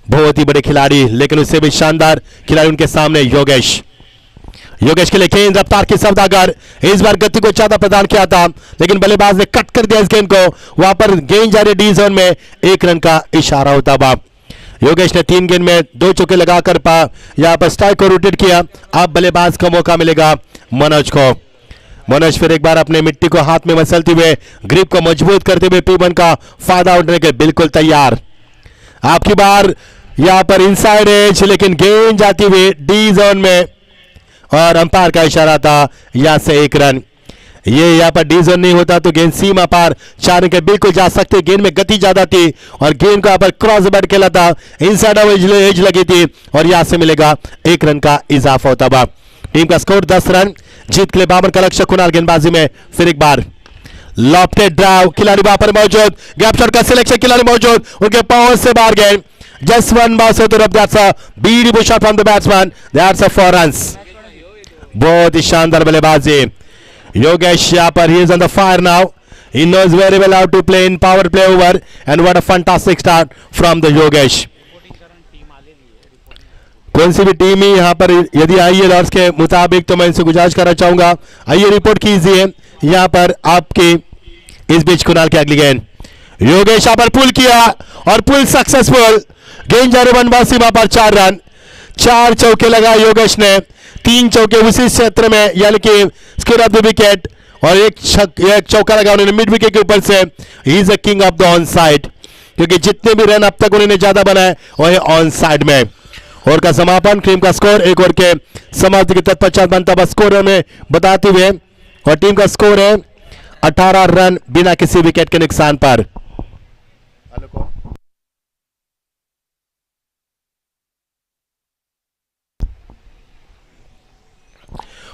बहुत ही बड़े खिलाड़ी, लेकिन उससे भी शानदार खिलाड़ी उनके सामने योगेश के लिए गेंद रफ्तार की सौदागर, इस बार गति को ज्यादा प्रदान किया था, लेकिन बल्लेबाज ने कट कर दिया इस गेंद को। वहां पर गेंद जा रही डी जोन में, 1 रन का इशारा होता बाप। योगेश ने 3 गेंद में 2 चौके लगाकर यहां पर स्ट्राइक को रोटेट किया। अब बल्लेबाज का मौका मिलेगा मनोज को। मनोज फिर एक बार अपने मिट्टी को हाथ में मसलते हुए, ग्रिप को मजबूत करते हुए पीमन का फायदा उठाने के बिल्कुल तैयार। आपकी बार यहां पर इनसाइड एज, लेकिन गेंद जाती हुई डी जोन में, और अंपायर का इशारा था यहां से 1 रन। ये यहां पर डी जोन नहीं होता तो गेंद सीमा पार 4 रन के बिल्कुल जा सकते। गेंद में गति ज्यादा थी, और गेंद को यहां पर क्रॉस बैट खेला था, इनसाइड एज लगी थी, और यहां से मिलेगा 1 रन का इजाफा होता हुआ। टीम का स्कोर 10 रन, जीत के लिए बाबर का लक्ष्य। कुणाल गेंदबाजी में फिर एक बार लॉफ्टेड ड्राइव, खिलाड़ी वहां पर मौजूद, गैप शॉट का सिलेक्शन, खिलाड़ी मौजूद, उनके पांव से बाहर गेंद, जस्ट 1 बाउंस होते रह, that's a beautiful shot from the batsman, that's a 4 runs. बहुत ही शानदार बल्लेबाजी योगेश यहाँ पर, he is on the fire now, he knows very well how to play in power play over, and what a fantastic start from the Yogesh. कौन सी भी team ही यहाँ पर यदि आई है लॉर्ड्स के मुताबिक, तो मैं इनसे गुजारिश करना चाहूंगा, आइए रिपोर्ट कीजिए यहाँ पर आपके। इस बीच कुणाल की अगली गेंद, योगेश यहाँ पर पुल किया, और पुल सक्सेसफुल, गेंद जा रही 1 बॉल, सीमा पर 4 रन। 4 चौके लगा योगेश ने, 3 चौके उसी क्षेत्र में, यानी कि स्क्वायर ऑफ द विकेट, और एक चौका लगा उन्होंने मिड विकेट के ऊपर से। He is a king of the on side, क्योंकि जितने भी रन अब तक उन्होंने ज्यादा बनाए वो है ऑन साइड में। ओवर का समापन, टीम का स्कोर, एक ओवर के समाप्ति के तत्पश्चात बनता बस स्कोर में बताते हुए, और टीम का स्कोर है 18 रन बिना किसी विकेट के नुकसान पर।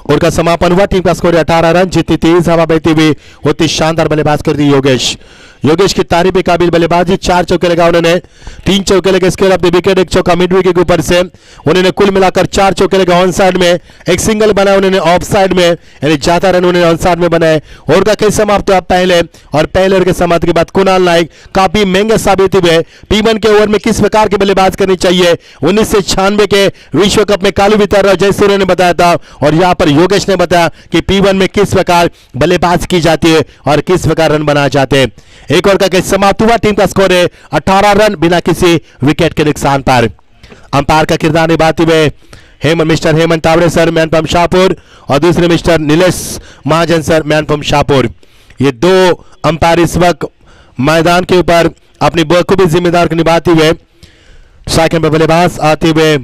ओवर का समापन हुआ, टीम का स्कोर 18 रन, जितनी तेज हवा बहती हुई होती शानदार बल्लेबाज कर दी योगेश। योगेश की तारीफ के काबिल बल्लेबाजी, 4 चौके लगा उन्होंने, 3 चौके लगे स्केल ऑफ द विकेट, 1 चौका मिड विकेट के ऊपर से, उन्होंने कुल मिलाकर 4 चौके लगे ऑन साइड में, 1 सिंगल बनाया उन्होंने ऑफ साइड में, यानी ज्यादा रन उन्होंने ऑन साइड में बनाए। ओवर का कई समाप्त हुआ पहले, और पहले ओवर के समाप्ति के बाद कुणाल नायक काफी महंगे साबित हुए। P1 के ओवर में किस प्रकार की बल्लेबाज करनी चाहिए 1996 के विश्व कप में कालू वितर जैसे उन्होंने बताया था, और यहां पर योगेश ने बताया कि P1 में किस प्रकार बल्लेबाज की जाती है और किस प्रकार रन बनाए जाते हैं। एक ओवर का कैच समाप्त हुआ, टीम का स्कोर है 18 रन बिना किसी विकेट के नुकसान पर। अंपायर का किरदार निभाते हुए mister Hemant Tawde sir man from Shahpur, और दूसरे mister Nilesh Mahajan sir man from Shahpur. ये 2 अंपायर इस वक्त मैदान के ऊपर अपनी बखूबी जिम्मेदारी निभाते हुए। सेकंड पर बल्लेबाज आते हुए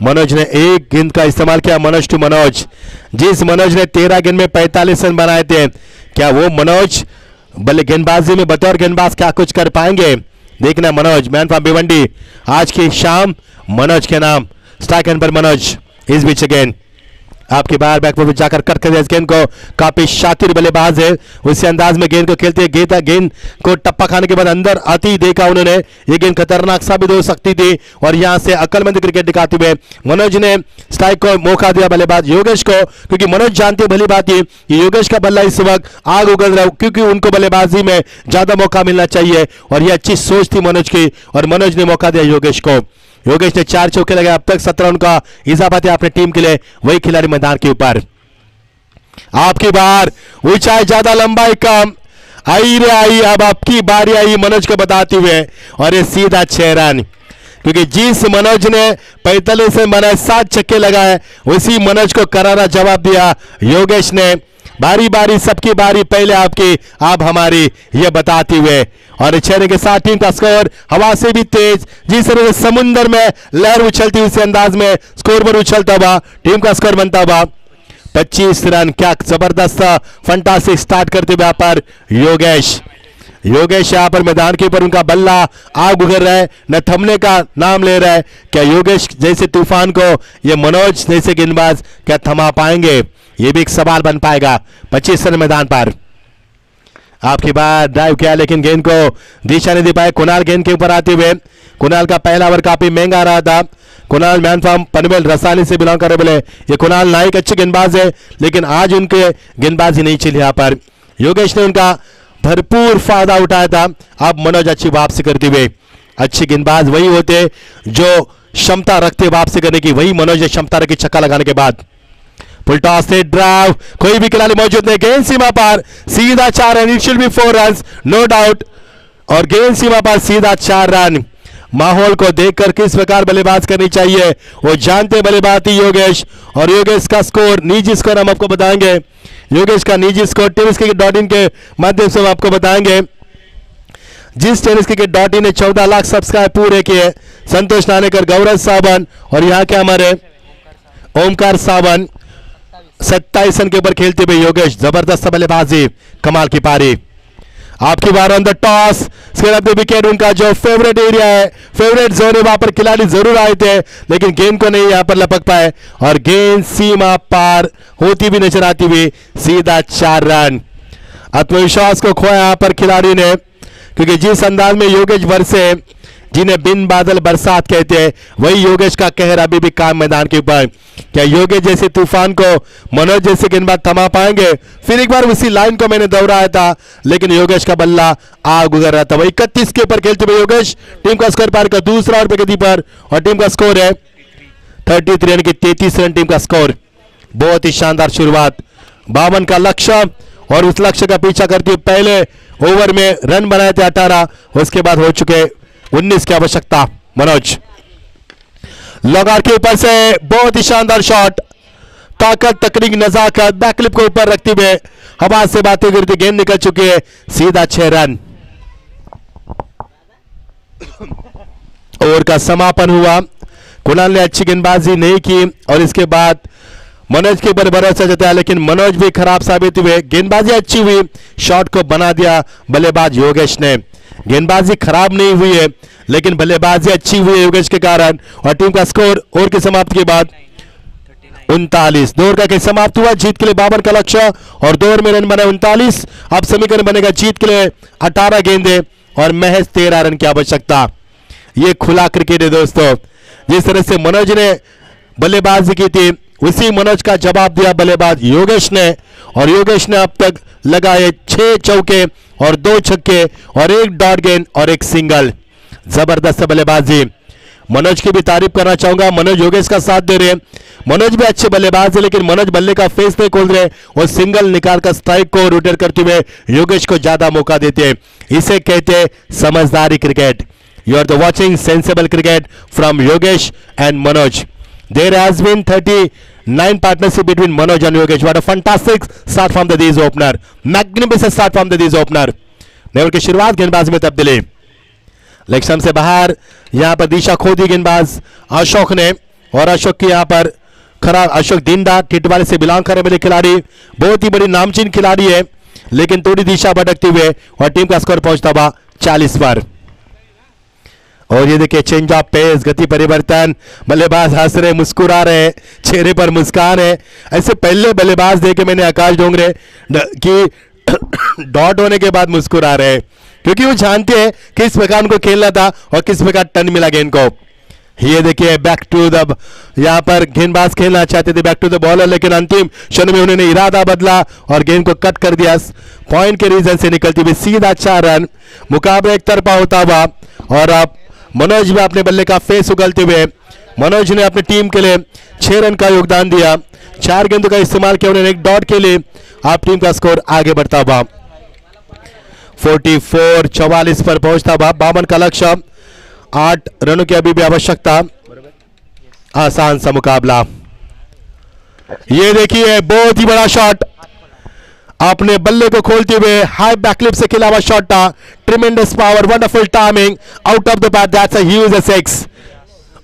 मनोज ने 1 गेंद का इस्तेमाल किया। मनोज टू मनोज, जिस मनोज ने 13 गेंद में 45 रन बनाए थे, क्या वो मनोज बल्ले गेंदबाजी में बतौर गेंदबाज क्या कुछ कर पाएंगे? देखना मनोज मैन फ्रॉम भिवंडी, आज की शाम मनोज के नाम। स्ट्राइक एंड पर मनोज इस बीच अगेन आपके बाहर बैकफुट जाकर कट कर इस गेंद को, काफी शातिर बल्लेबाज है, उसी अंदाज में गेंद को खेलते हैं। गेंद को टप्पा खाने के बाद अंदर आती देखा उन्होंने, ये गेंद खतरनाक साबित हो सकती थी, और यहां से अक्लमंद क्रिकेट दिखाते हुए मनोज ने स्ट्राइक को मौका दिया बल्लेबाज योगेश को, क्योंकि मनोज जानते भली बात है कि योगेश का बल्ला इस वक्त आग उगल रहा है, क्योंकि उनको बल्लेबाजी में ज्यादा मौका मिलना चाहिए, और यह अच्छी सोच थी मनोज की, और मनोज ने मौका दिया योगेश को। योगेश ने 4 चौके लगे, अब तक 17 रन का इजाफा है अपनी टीम के लिए। वही खिलाड़ी मैदान के ऊपर, आपकी बार ऊंचाई ज्यादा लंबाई कम, आई रे आई, अब आपकी बारी आई मनोज को बताते हुए, और ये सीधा 6 रन, क्योंकि जिस मनोज ने 45 रन बनाए 7 छक्के लगाए, उसी मनोज को करारा जवाब दिया योगेश ने। बारी बारी सबकी बारी, पहले आपकी आप हमारी, ये बताते हुए, और 6 रन के साथ टीम का स्कोर हवा से भी तेज, जिस तरह से समुद्र में लहर उछलती उसी अंदाज में स्कोर पर उछलता हुआ टीम का स्कोर बनता हुआ 25 रन। क्या जबरदस्त फंटास्टिक स्टार्ट करते हुए यहाँ पर योगेश यहाँ पर मैदान के ऊपर उनका बल्ला आग उगल रहा है, न थमने का नाम ले रहा है। क्या योगेश जैसे तूफान को ये मनोज जैसे गेंदबाज क्या थमा पाएंगे, ये भी एक सवाल बन पाएगा। 25 रन मैदान पर, आपकी बात ड्राइव किया लेकिन गेंद को दिशा नहीं दे पाए। कुणाल गेंद के ऊपर आते हुए, कुणाल का पहला ओवर काफी महंगा रहा था। कुणाल मैन फ्रॉम पनवेल रसाली से बिलोंग कर रहे, बोले ये कुणाल नाइक अच्छे गेंदबाज है, लेकिन आज उनके गेंदबाजी नहीं चली। यहाँ पर योगेश ने उनका भरपूर फायदा उठाया था। अब मनोज अच्छी वापसी करते हुए, अच्छे गेंदबाज वही होते जो क्षमता रखते वापसी करने की, वही मनोज ने क्षमता रखी छक्का लगाने के बाद। फुल टॉस से ड्राइव, कोई भी खिलाड़ी मौजूद नहीं, गेंद सीमा पर सीधा 4 run, it should be 4 run no doubt, और गेंद सीमा पर सीधा 4 रन। माहौल को देखकर किस प्रकार बल्लेबाज करनी चाहिए वो जानते बल्लेबाज योगेश, और योगेश का स्कोर निजी स्कोर हम आपको बताएंगे। योगेश का निजी स्कोर tenniscricket.in के माध्यम से हम आपको बताएंगे। जिस tenniscricket.in ने 14 लाख सब्सक्राइब पूरे किए, संतोष नानेकर, गौरव सावन, और यहाँ के हमारे ओमकार सावन 27 रन के ऊपर खेलते हुए योगेश, जबरदस्त बल्लेबाजी, कमाल की पारी। आपकी बार ऑन द टॉस, विकेट उनका जो फेवरेट एरिया है, फेवरेट जोन है, वहां पर खिलाड़ी जरूर आए थे, लेकिन गेंद को नहीं यहां पर लपक पाए, और गेंद सीमा पार होती भी नजर आती हुई सीधा 4 रन। आत्मविश्वास को खोया यहां पर खिलाड़ी ने, क्योंकि जिस अंदाज में योगेश बरसे, जिन्हें बिन बादल बरसात कहते हैं, वही योगेश का कहर अभी भी काम मैदान के ऊपर। क्या योगेश जैसे तूफान को मनोज जैसे गेंदबाज थमा पाएंगे? फिर एक बार उसी लाइन को मैंने दोहराया था, लेकिन योगेश का बल्ला आग उगल रहा था। वही 31 के ऊपर खेलते हुए योगेश, टीम का स्कोर पार का दूसरा ओवर प्रगति पर, और टीम का स्कोर है 33 यानी कि 33 रन टीम का स्कोर। बहुत ही शानदार शुरुआत, 52 का लक्ष्य, और उस लक्ष्य का पीछा करते हुए पहले ओवर में रन बनाए थे 18, उसके बाद हो चुके 19 की आवश्यकता। मनोज लॉगर के ऊपर से बहुत ही शानदार शॉट, ताकत, तकनीक, नजाकत, बैकलिप को ऊपर रखते हुए हवा से बातें गिरती गेंद निकल चुकी है, सीधा 6 रन। ओवर का समापन हुआ, कुणाल ने अच्छी गेंदबाजी नहीं की, और इसके बाद मनोज के ऊपर भरोसा जताया, लेकिन मनोज भी खराब साबित हुए। गेंदबाजी अच्छी हुई, शॉट को बना दिया बल्लेबाज योगेश ने। गेंदबाजी खराब नहीं हुई है, लेकिन बल्लेबाजी अच्छी हुई है योगेश के कारण, और टीम का स्कोर ओवर की समाप्ति के बाद 39। 2 ओवर का खेल समाप्त हुआ। जीत के लिए 52 का लक्ष्य और 2 ओवर में रन बने 39। अब समीकरण बनेगा जीत के लिए 18 गेंदे और महज 13 रन की आवश्यकता। ये खुला क्रिकेट है दोस्तों। जिस तरह से मनोज ने बल्लेबाजी की थी उसी मनोज का जवाब दिया बल्लेबाज योगेश ने, और योगेश ने अब तक लगाए 6 चौके और 2 छक्के और 1 डॉट गेंद और 1 सिंगल। जबरदस्त बल्लेबाजी। मनोज की भी तारीफ करना चाहूंगा। मनोज योगेश का साथ दे रहे हैं। मनोज भी अच्छे बल्लेबाज है लेकिन मनोज बल्ले का फेस नहीं खोल रहे और सिंगल निकालकर स्ट्राइक को रोटेट करते हुए योगेश को ज्यादा मौका देते हैं। इसे कहते हैं समझदारी cricket. You are the watching sensible cricket from Yogesh and Manoj. There has been 39 partnership between Manoj and Yogesh. What a fantastic start from the D's opener. Magnificent start from the D's opener. Naval की शुरुआत गेंदबाज में तब्दीली। Leg stump से बाहर यहां पर दिशा खो दी गेंदबाज अशोक ने, और अशोक की यहां पर खराब। अशोक दिंडा टिटवाले से बिलोंग करने वाले खिलाड़ी, बहुत ही बड़ी नामचीन खिलाड़ी है लेकिन थोड़ी दिशा भटकते हुए और टीम का स्कोर पहुंचता हुआ 40 पर। और ये देखिए चेंज ऑफ पेस, गति परिवर्तन। बल्लेबाज हंस रहे, मुस्कुरा रहे, चेहरे पर मुस्कान है। ऐसे पहले बल्लेबाज देखे मैंने आकाश डोंगरे कि डॉट होने के बाद मुस्कुरा रहे, क्योंकि वो जानते हैं किस प्रकार उनको खेलना था और किस प्रकार टर्न मिला गेंद को। ये देखिए बैक टू द, यहां पर गेंदबाज खेलना चाहते थे बैक टू द बॉलर, लेकिन अंतिम क्षण में उन्होंने इरादा बदला और गेंद को कट कर दिया। पॉइंट के रीजन से निकलती हुई सीधा 4 रन। मुकाबला एक तरफा होता हुआ और अब मनोज भी अपने बल्ले का फेस उगलते हुए मनोज ने अपनी टीम के लिए 6 रन का योगदान दिया। 4 गेंदों का इस्तेमाल किया उन्होंने 1 डॉट के लिए। आप टीम का स्कोर आगे बढ़ता हुआ 44 पर पहुंचता हुआ। 52 का लक्ष्य, 8 रनों की अभी भी आवश्यकता। आसान सा मुकाबला। ये देखिए बहुत ही बड़ा शॉट, अपने बल्ले को खोलते हुए हाई बैकलिप से खेला हुआ शॉट था। Tremendous power, wonderful timing, out of the pad, that's a huge 6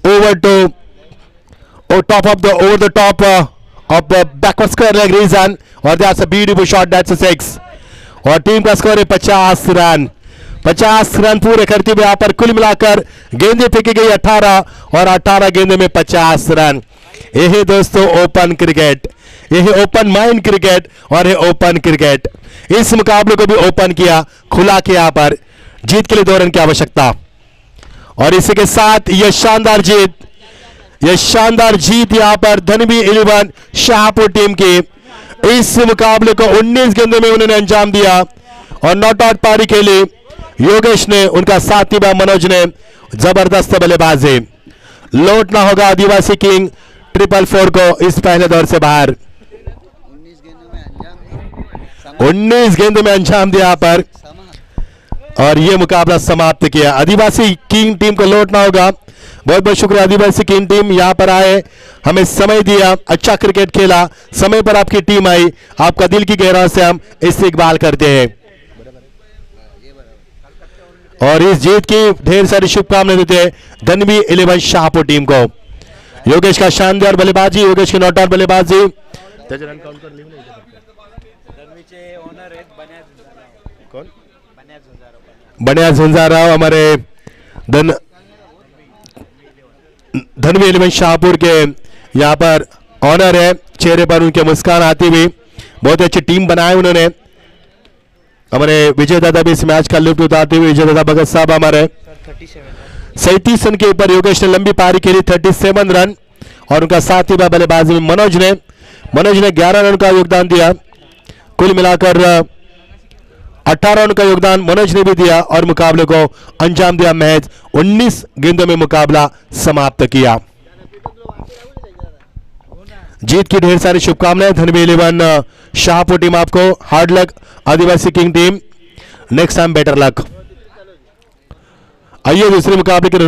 over to top of the over the top of the backward square leg region, और that's a beautiful shot, that's a 6। और team का score है 50 run. 50 run पूरे करते हुए यहां पर कुल मिलाकर गेंदें फेंकी गई 18 और 18 गेंदों में 50 रन। यही दोस्तों ओपन क्रिकेट, यही ओपन माइंड क्रिकेट और ये ओपन क्रिकेट। इस मुकाबले को भी ओपन किया, खुला किया। यहां पर जीत के लिए 2 रन की आवश्यकता, और इसी के साथ यह शानदार जीत, यहां पर धनवी 11 शाहपुर टीम की। इस मुकाबले को 19 गेंदों में उन्होंने अंजाम दिया और नॉट आउट पारी खेली योगेश ने, उनका साथी मनोज ने। जबरदस्त बल्लेबाजी। लौटना होगा आदिवासी किंग 444 को इस पहले दौर से बाहर। 19 गेंदों में अंजाम दिया यहां पर और यह मुकाबला समाप्त किया। आदिवासी किंग टीम को लौटना होगा। बहुत बहुत शुक्रिया आदिवासी किंग टीम, यहां पर आए, हमें समय दिया, अच्छा क्रिकेट खेला, समय पर आपकी टीम आई, आपका दिल की गहराई से हम इस्तकबाल करते हैं और इस जीत की ढेर सारी शुभकामनाएं देते हैं धनवी 11 शाहपुर टीम को। योगेश का शानदार बल्लेबाजी, योगेश की नॉट आउट बल्लेबाजी। बनिया झुंझाराव हमारे धनवी 11 शाहपुर के यहां पर ऑनर है, चेहरे पर उनके मुस्कान आती हुई। बहुत अच्छी टीम बनाए उन्होंने। हमारे विजय दादा भी इस मैच का लुत्फ उठाते हुए, विजय दादा भगत साहब हमारे 37 रन के ऊपर योगेश ने लंबी पारी खेली 37 रन, और उनका साथी बल्लेबाजी में मनोज ने 11 रन का योगदान दिया। कुल मिलाकर 18 रन का योगदान मनोज ने भी दिया और मुकाबले को अंजाम दिया। महज 19 गेंदों में मुकाबला समाप्त किया। जीत की ढेर सारी शुभकामनाएं धनवी 11 शाहपुर टीम आपको। Hard luck Adivasi king team, next time better luck. आइए दूसरे मुकाबले के